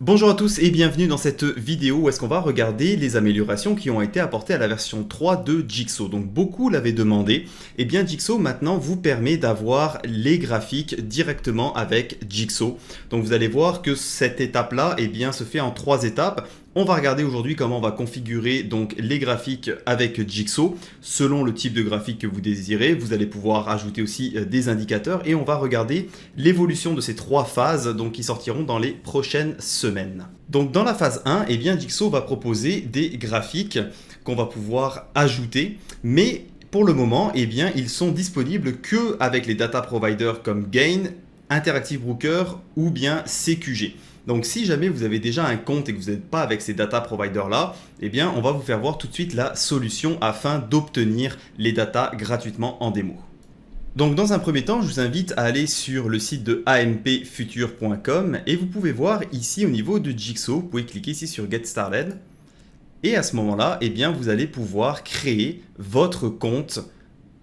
Bonjour à tous et bienvenue dans cette vidéo où est-ce qu'on va regarder les améliorations qui ont été apportées à la version 3 de Jigsaw. Donc beaucoup l'avaient demandé, et bien Jigsaw maintenant vous permet d'avoir les graphiques directement avec Jigsaw. Donc vous allez voir que cette étape-là se fait en 3 étapes. On va regarder aujourd'hui comment on va configurer donc les graphiques avec Jigsaw selon le type de graphique que vous désirez. Vous allez pouvoir ajouter aussi des indicateurs et on va regarder l'évolution de ces 3 phases donc, qui sortiront dans les prochaines semaines. Donc dans la phase 1, Jigsaw va proposer des graphiques qu'on va pouvoir ajouter, mais pour le moment, ils sont disponibles que avec les data providers comme Gain, Interactive Brooker ou bien CQG. Donc si jamais vous avez déjà un compte et que vous n'êtes pas avec ces data providers là, on va vous faire voir tout de suite la solution afin d'obtenir les datas gratuitement en démo. Donc dans un premier temps, je vous invite à aller sur le site de ampfuture.com et vous pouvez voir ici au niveau de Jigsaw, vous pouvez cliquer ici sur Get Started et à ce moment-là, vous allez pouvoir créer votre compte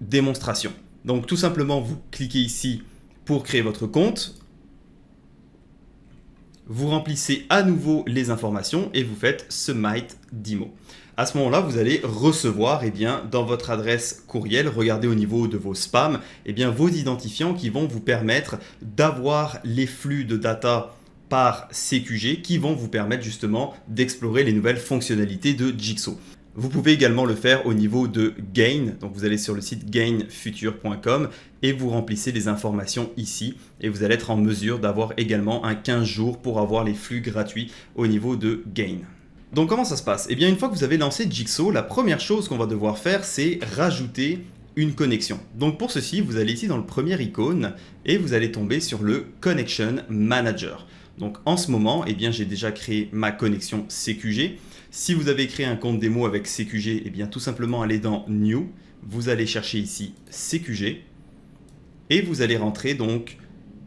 démonstration. Donc tout simplement, vous cliquez ici pour créer votre compte. Vous remplissez à nouveau les informations et vous faites Submit Demo. À ce moment-là, vous allez recevoir dans votre adresse courriel, regardez au niveau de vos spams, vos identifiants qui vont vous permettre d'avoir les flux de data par CQG qui vont vous permettre justement d'explorer les nouvelles fonctionnalités de Jigsaw. Vous pouvez également le faire au niveau de Gain, donc vous allez sur le site gainfuture.com et vous remplissez les informations ici et vous allez être en mesure d'avoir également un 15 jours pour avoir les flux gratuits au niveau de Gain. Donc comment ça se passe? Une fois que vous avez lancé Jigsaw, la première chose qu'on va devoir faire c'est rajouter une connexion. Donc pour ceci, vous allez ici dans le premier icône et vous allez tomber sur le Connection Manager. Donc en ce moment, j'ai déjà créé ma connexion CQG. Si vous avez créé un compte démo avec CQG, tout simplement allez dans New, vous allez chercher ici CQG et vous allez rentrer donc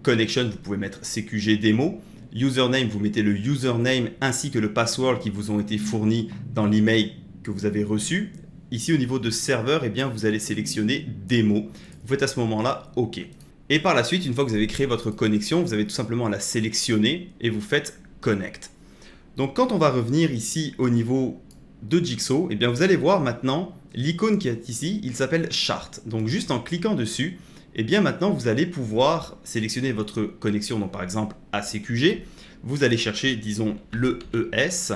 Connection, vous pouvez mettre CQG démo. Username, vous mettez le username ainsi que le password qui vous ont été fournis dans l'email que vous avez reçu. Ici au niveau de serveur, vous allez sélectionner démo. Vous faites à ce moment-là OK. Et par la suite, une fois que vous avez créé votre connexion, vous avez tout simplement à la sélectionner et vous faites Connect. Donc quand on va revenir ici au niveau de Jigsaw, vous allez voir maintenant l'icône qui est ici, il s'appelle Chart. Donc juste en cliquant dessus, maintenant vous allez pouvoir sélectionner votre connexion, donc par exemple à CQG, vous allez chercher disons le ES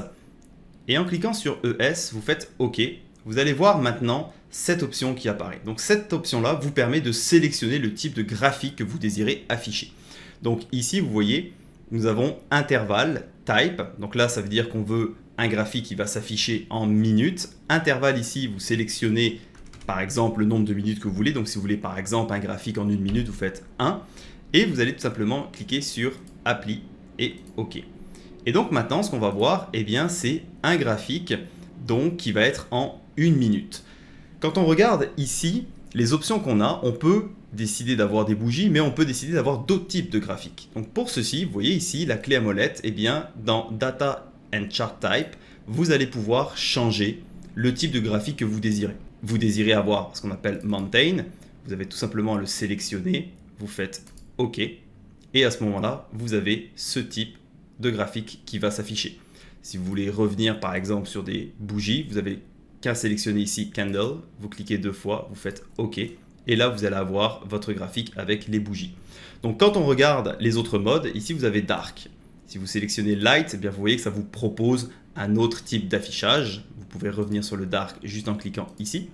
et en cliquant sur ES, vous faites OK. Vous allez voir maintenant cette option qui apparaît. Donc cette option-là vous permet de sélectionner le type de graphique que vous désirez afficher. Donc ici, vous voyez, nous avons intervalle, type. Donc là, ça veut dire qu'on veut un graphique qui va s'afficher en minutes. Intervalle ici, vous sélectionnez par exemple le nombre de minutes que vous voulez. Donc si vous voulez par exemple un graphique en 1 minute, vous faites 1. Et vous allez tout simplement cliquer sur Appli et OK. Et donc maintenant, ce qu'on va voir, c'est un graphique donc, qui va être en 1 minute. Quand on regarde ici, les options qu'on a, on peut décider d'avoir des bougies, mais on peut décider d'avoir d'autres types de graphiques. Donc pour ceci, vous voyez ici la clé à molette, dans Data and Chart Type, vous allez pouvoir changer le type de graphique que vous désirez. Vous désirez avoir ce qu'on appelle Mountain, vous avez tout simplement à le sélectionner, vous faites OK, et à ce moment-là, vous avez ce type de graphique qui va s'afficher. Si vous voulez revenir par exemple sur des bougies, vous avez qu'à sélectionner ici Candle, vous cliquez 2 fois, vous faites OK, et là vous allez avoir votre graphique avec les bougies. Donc quand on regarde les autres modes, ici vous avez Dark. Si vous sélectionnez Light, vous voyez que ça vous propose un autre type d'affichage. Vous pouvez revenir sur le Dark juste en cliquant ici.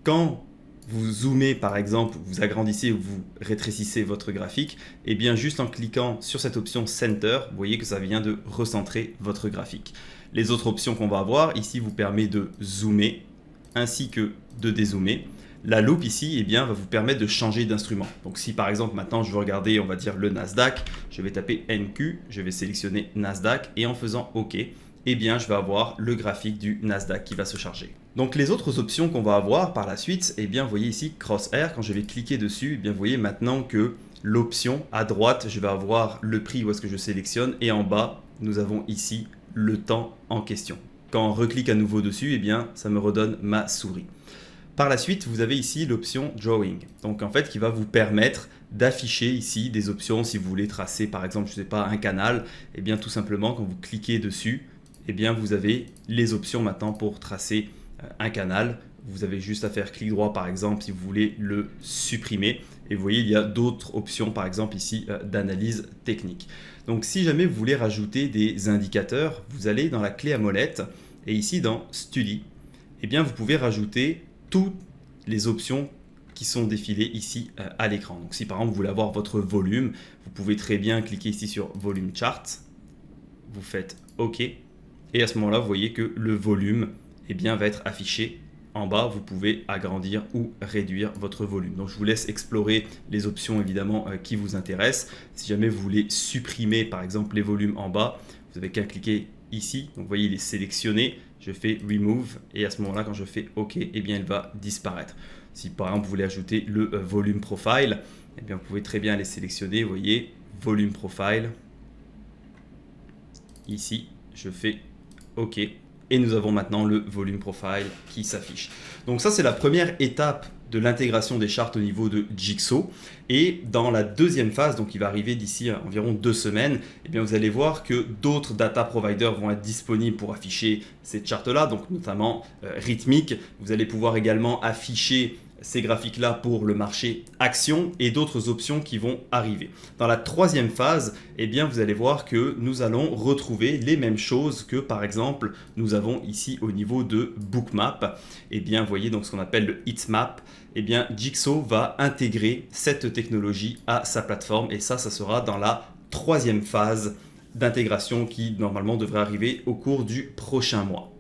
Quand vous zoomez par exemple, vous agrandissez ou vous rétrécissez votre graphique, juste en cliquant sur cette option Center, vous voyez que ça vient de recentrer votre graphique. Les autres options qu'on va avoir ici vous permet de zoomer ainsi que de dézoomer. La loupe ici va vous permettre de changer d'instrument. Donc si par exemple maintenant je veux regarder on va dire le Nasdaq, je vais taper NQ, je vais sélectionner Nasdaq et en faisant OK, je vais avoir le graphique du Nasdaq qui va se charger. Donc les autres options qu'on va avoir par la suite, vous voyez ici Crosshair, quand je vais cliquer dessus, vous voyez maintenant que l'option à droite, je vais avoir le prix où est-ce que je sélectionne et en bas, nous avons ici le temps en question. Quand on reclique à nouveau dessus, ça me redonne ma souris. Par la suite, vous avez ici l'option Drawing, donc en fait qui va vous permettre d'afficher ici des options si vous voulez tracer par exemple, je sais pas, un canal. Et bien tout simplement quand vous cliquez dessus, et bien vous avez les options maintenant pour tracer un canal. Vous avez juste à faire clic droit par exemple si vous voulez le supprimer. Et vous voyez, il y a d'autres options par exemple ici d'analyse technique. Donc si jamais vous voulez rajouter des indicateurs, vous allez dans la clé à molette et ici dans Study, et bien vous pouvez rajouter toutes les options qui sont défilées ici à l'écran. Donc si par exemple vous voulez avoir votre volume, vous pouvez très bien cliquer ici sur Volume Chart, vous faites OK et à ce moment-là vous voyez que le volume va être affiché en bas. Vous pouvez agrandir ou réduire votre volume. Donc je vous laisse explorer les options évidemment qui vous intéressent. Si jamais vous voulez supprimer par exemple les volumes en bas, vous n'avez qu'à cliquer ici. Donc vous voyez, il est sélectionné. Je fais Remove et à ce moment-là, quand je fais OK, et bien il va disparaître. Si par exemple vous voulez ajouter le volume profile, et bien vous pouvez très bien les sélectionner. Vous voyez, volume profile. Ici, je fais OK. Et nous avons maintenant le volume profile qui s'affiche. Donc ça, c'est la première étape de l'intégration des charts au niveau de Jigsaw. Et dans la deuxième phase, donc qui va arriver d'ici environ 2 semaines, eh bien vous allez voir que d'autres data providers vont être disponibles pour afficher ces charts-là, donc notamment Rhythmic. Vous allez pouvoir également afficher ces graphiques-là pour le marché action et d'autres options qui vont arriver. Dans la troisième phase, eh bien, vous allez voir que nous allons retrouver les mêmes choses que par exemple nous avons ici au niveau de Bookmap. Eh bien, vous voyez donc ce qu'on appelle le heatmap. Eh bien, Jigsaw va intégrer cette technologie à sa plateforme et ça sera dans la troisième phase d'intégration qui normalement devrait arriver au cours du prochain mois.